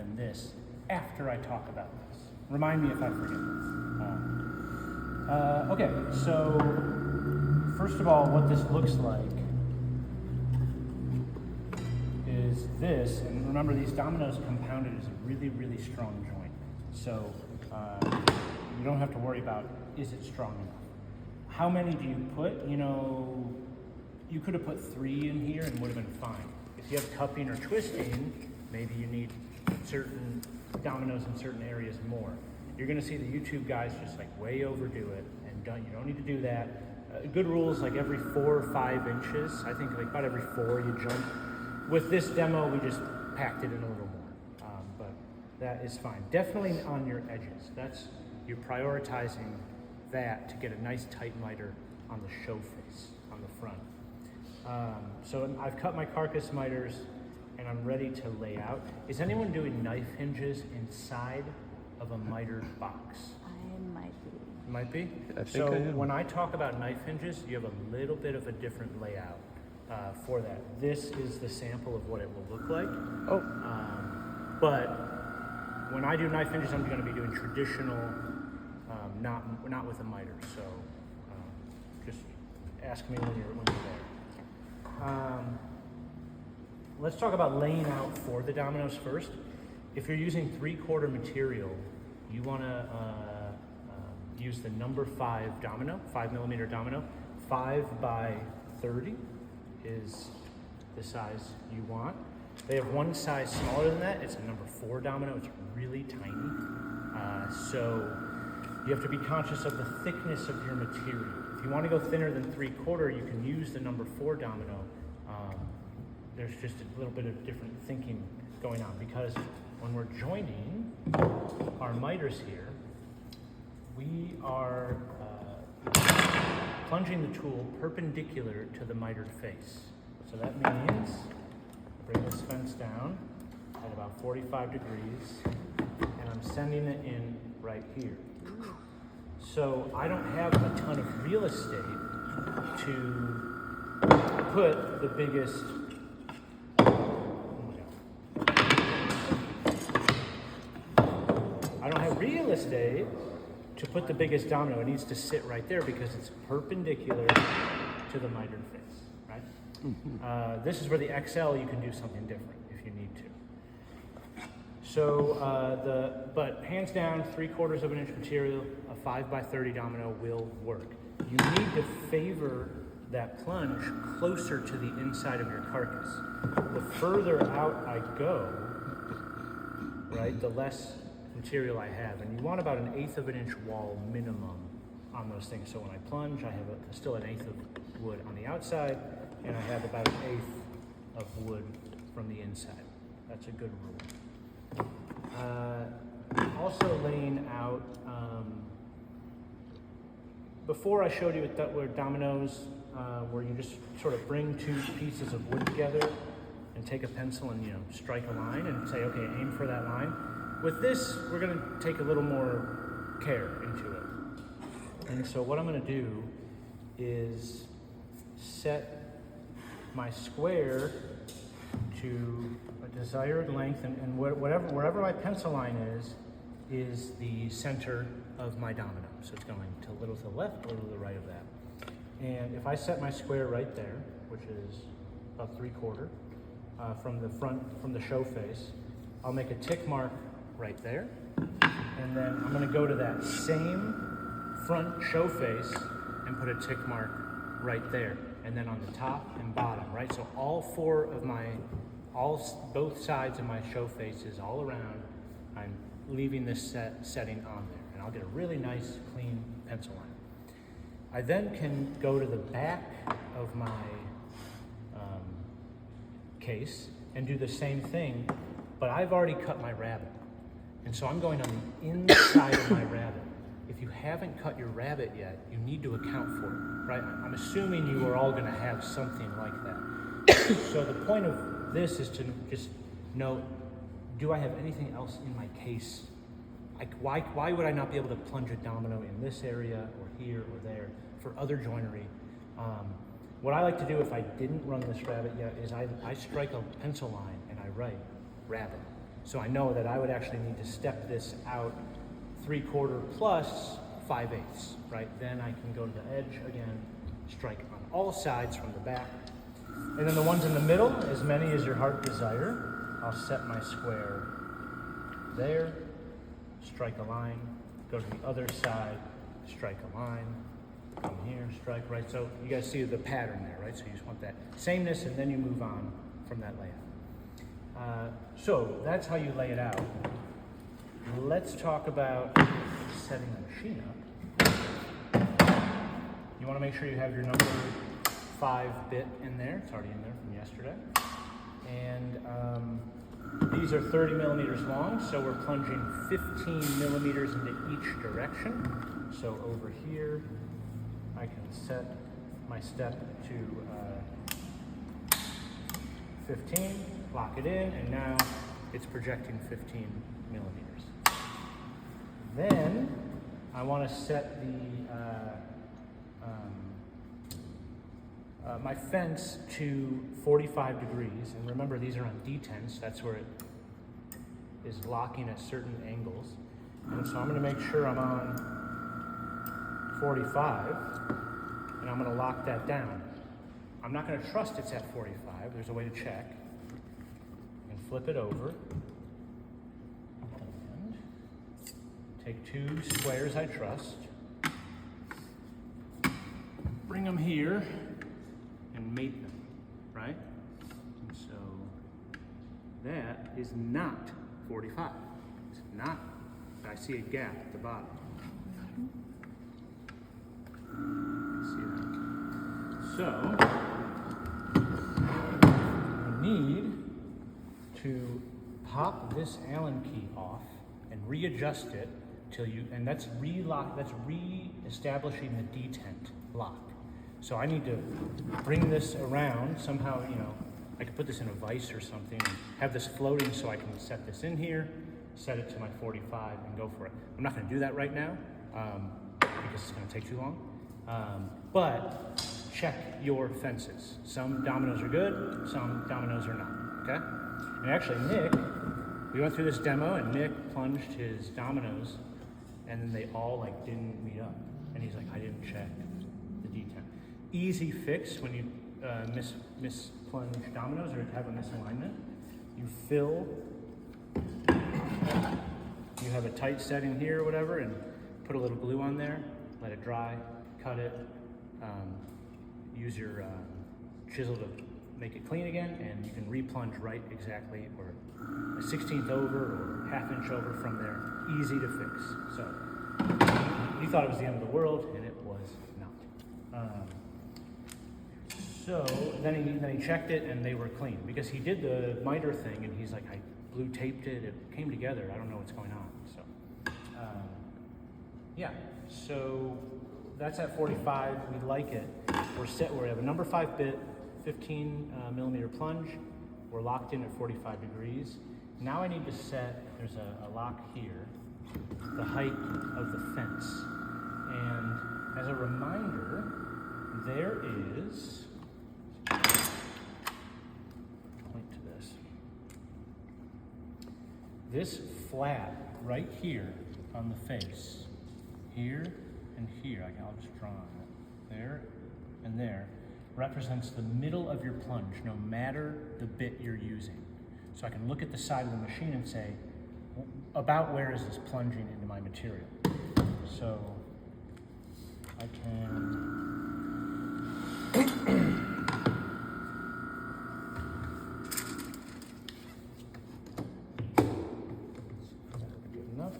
than this after I talk about this. Remind me if I forget. Okay, so first of all, what this looks like is this, and remember these dominoes compounded is a really, really strong joint. So you don't have to worry about, is it strong enough? How many do you put? You know, you could have put 3 in here and would have been fine. If you have cupping or twisting, maybe you need certain dominoes in certain areas more. You're gonna see the YouTube guys just like way overdo it, and you don't need to do that. Good rule is like every 4 or 5 inches. I think like about every 4 you jump. With this demo, we just packed it in a little more, but that is fine. Definitely on your edges. You're prioritizing that to get a nice tight miter on the show face, on the front. So I've cut my carcass miters and I'm ready to lay out. Is anyone doing knife hinges inside of a mitered box? I might be. Might be? I think I am. When I talk about knife hinges, you have a little bit of a different layout for that. This is the sample of what it will look like. Oh. But when I do knife hinges, I'm going to be doing traditional, not with a miter. So just ask me when you're there. Let's talk about laying out for the dominoes first. If you're using 3/4 material, you want to use the number 5 domino, 5mm domino. 5 by 30 is the size you want. They have one size smaller than that. It's a number 4 domino. It's really tiny. So you have to be conscious of the thickness of your material. If you want to go thinner than 3/4, you can use the number 4 domino. There's just a little bit of different thinking going on because when we're joining our miters here, we are plunging the tool perpendicular to the mitered face. So that means bring this fence down at about 45 degrees and I'm sending it in right here. So I don't have a ton of real estate to put the biggest, I don't have real estate to put the biggest domino. It needs to sit right there because it's perpendicular to the mitered face, right? This is where the XL, you can do something different if you need to. So, but hands down, 3/4 of an inch material, a 5 by 30 domino will work. You need to favor that plunge closer to the inside of your carcass. The further out I go, right, the less material I have. And you want about 1/8 of an inch wall minimum on those things. So when I plunge, I have still 1/8 of wood on the outside, and I have about 1/8 of wood from the inside. That's a good rule. Also laying out, before I showed you with dominoes, where you just sort of bring 2 pieces of wood together and take a pencil and strike a line and say, okay, aim for that line. With this, we're going to take a little more care into it. And so what I'm going to do is set my square to a desired length, and wherever my pencil line is the center of my domino. So it's going a little to the left, a little to the right of that. And if I set my square right there, which is about 3/4 from the show face, I'll make a tick mark right there. And then I'm going to go to that same front show face and put a tick mark right there. And then on the top and bottom, right? So both sides of my show faces all around, I'm leaving this setting on there. And I'll get a really nice, clean pencil line. I then can go to the back of my case and do the same thing, but I've already cut my rabbet. And so I'm going on the inside of my rabbet. If you haven't cut your rabbet yet, you need to account for it, right? I'm assuming you are all gonna have something like that. So the point of this is to just note, do I have anything else in my case? Like why would I not be able to plunge a domino in this area or here or there for other joinery? What I like to do if I didn't run this rabbet yet is I strike a pencil line and I write rabbet. So I know that I would actually need to step this out 3/4 plus 5/8, right? Then I can go to the edge again, strike on all sides from the back. And then the ones in the middle, as many as your heart desire. I'll set my square there, strike a line, go to the other side, strike a line, come here, strike, right? So you guys see the pattern there, right? So you just want that sameness, and then you move on from that layout. So that's how you lay it out. Let's talk about setting the machine up. You want to make sure you have your number 5 bit in there. It's already in there from yesterday. And these are 30 millimeters long, so we're plunging 15 millimeters into each direction. So over here, I can set my step to 15, lock it in, and now it's projecting 15 millimeters. Then I want to set the my fence to 45 degrees, and remember these are on detents, that's where it is locking at certain angles. And so I'm going to make sure I'm on 45, and I'm going to lock that down. I'm not going to trust it's at 45, there's a way to check. And flip it over, and take 2 squares I trust, bring them here, and mate them, right? And so that is not 45. It's not. I see a gap at the bottom. See that? So we need to pop this Allen key off and readjust it till you, and that's re-establishing the detent lock. So I need to bring this around somehow, you know, I could put this in a vise or something and have this floating so I can set this in here, set it to my 45 and go for it. I'm not gonna do that right now because it's gonna take too long. But check your fences. Some dominoes are good, some dominoes are not, okay? And actually Nick, we went through this demo and Nick plunged his dominoes and then they all like didn't meet up. And he's like, I didn't check the detent. Easy fix when you misplunge dominoes or have a misalignment. You fill, you have a tight setting here or whatever, and put a little glue on there, let it dry, cut it, use your chisel to make it clean again, and you can replunge right exactly, or a 1/16 over or 1/2 inch over from there. Easy to fix. So you thought it was the end of the world, and it was not. So then he checked it, and they were clean because he did the miter thing, and he's like, I blue taped it. It came together. I don't know what's going on. So yeah. So that's at 45. We like it. We have a number 5 bit, 15 millimeter plunge. We're locked in at 45 degrees. Now I need to set, there's a lock here, the height of the fence. And as a reminder, there is, point to this flat right here on the face, here and here, I'll just draw on it, there and there, represents the middle of your plunge, no matter the bit you're using. So I can look at the side of the machine and say, about where is this plunging into my material? So I can good enough.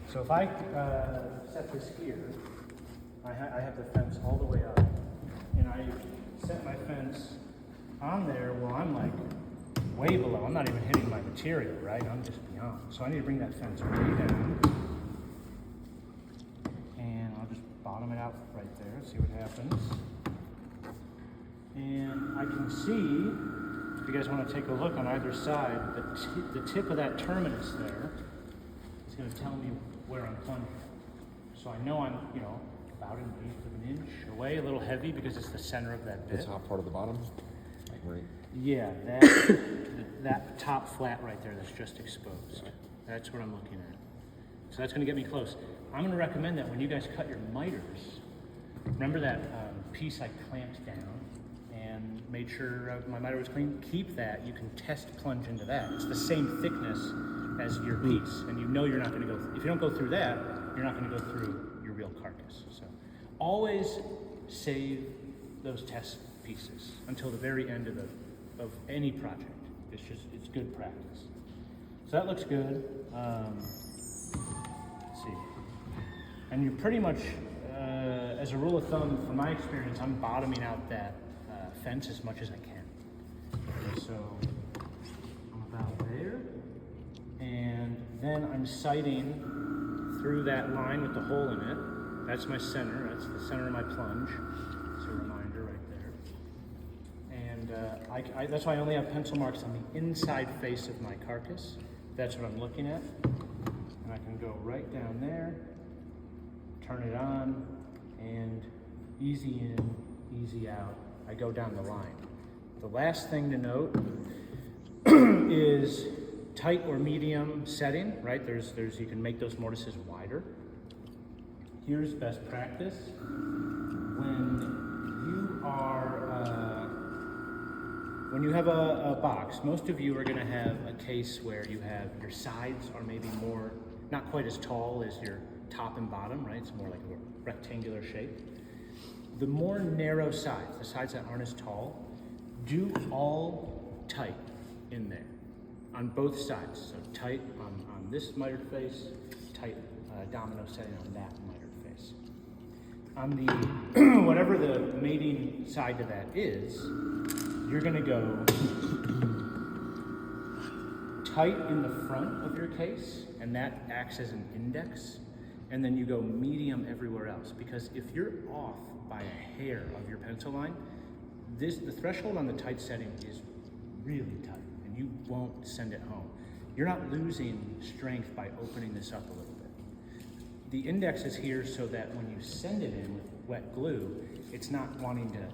So if I set this here, I have the fence all the way up, and I set my fence on there, well, I'm like way below. I'm not even hitting my material, right? I'm just beyond. So I need to bring that fence way down, and I'll just bottom it out right there, see what happens. And I can see, if you guys want to take a look on either side, the tip of that terminus there is going to tell me where I'm plunging. So I know I'm, about 1/8 of an inch away, a little heavy because it's the center of that bit. The top part of the bottom? Right. Yeah, that, that top flat right there that's just exposed. That's what I'm looking at. So that's gonna get me close. I'm gonna recommend that when you guys cut your miters, remember that piece I clamped down and made sure my miter was clean? Keep that. You can test plunge into that. It's the same thickness as your piece, and you know you're not gonna go, if you don't go through that, you're not gonna go through your real carcass. So always save those test pieces until the very end of any project. It's good practice. So that looks good. Let's see. And you're pretty much, as a rule of thumb, from my experience, I'm bottoming out that fence as much as I can. So I'm about there. And then I'm sighting through that line with the hole in it. That's my center. That's the center of my plunge. It's a reminder right there. And that's why I only have pencil marks on the inside face of my carcass. That's what I'm looking at. And I can go right down there, turn it on, and easy in, easy out. I go down the line. The last thing to note is tight or medium setting, right? You can make those mortises wider. Here's best practice. When you have a box, most of you are gonna have a case where you have your sides are maybe more, not quite as tall as your top and bottom, right? It's more like a rectangular shape. The more narrow sides, the sides that aren't as tall, do all tight in there on both sides. So tight on this mitered face, tight domino setting on that mitered face. On the, whatever the mating side to that is, you're gonna go tight in the front of your case, and that acts as an index, and then you go medium everywhere else. Because if you're off by a hair of your pencil line, the threshold on the tight setting is really tight, and you won't send it home. You're not losing strength by opening this up a little bit. The index is here so that when you send it in with wet glue, it's not wanting to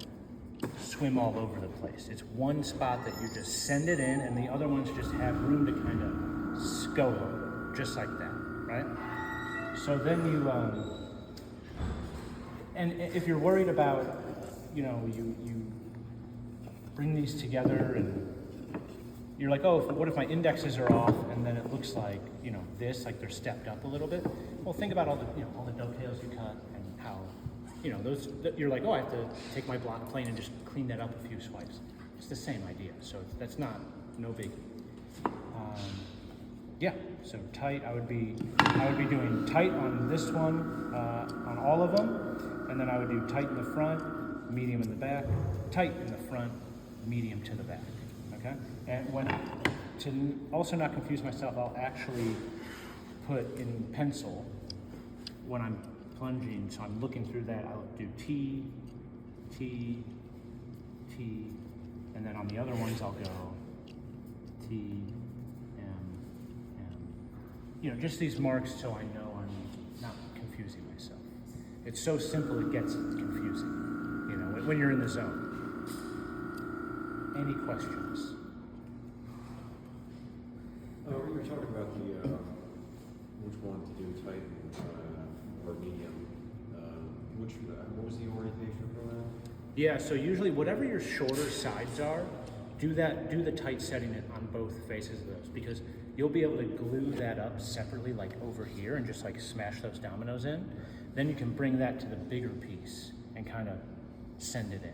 swim all over the place. It's one spot that you just send it in, and the other ones just have room to kind of go over, just like that, right? So then you, and if you're worried about, you bring these together and you're like, oh, what if my indexes are off and then it looks like, this, like they're stepped up a little bit? Well, think about all the dovetails you cut and how, you're like, oh, I have to take my block plane and just clean that up a few swipes. It's the same idea, so that's no biggie. Yeah, so tight, I would be doing tight on this one, on all of them, and then I would do tight in the front, medium in the back, tight in the front, medium to the back, okay? And to also not confuse myself, I'll actually put in pencil when I'm plunging, so I'm looking through that, I'll do T, T, T, and then on the other ones I'll go T, just these marks so I know I'm not confusing myself. It's so simple it gets confusing, when you're in the zone. Any questions? We were talking about which one to do tight or medium. What was the orientation for that? Yeah, so usually whatever your shorter sides are, do the tight setting on both faces of those, because you'll be able to glue that up separately, like over here, and just like smash those dominoes in. Then you can bring that to the bigger piece and kind of send it in.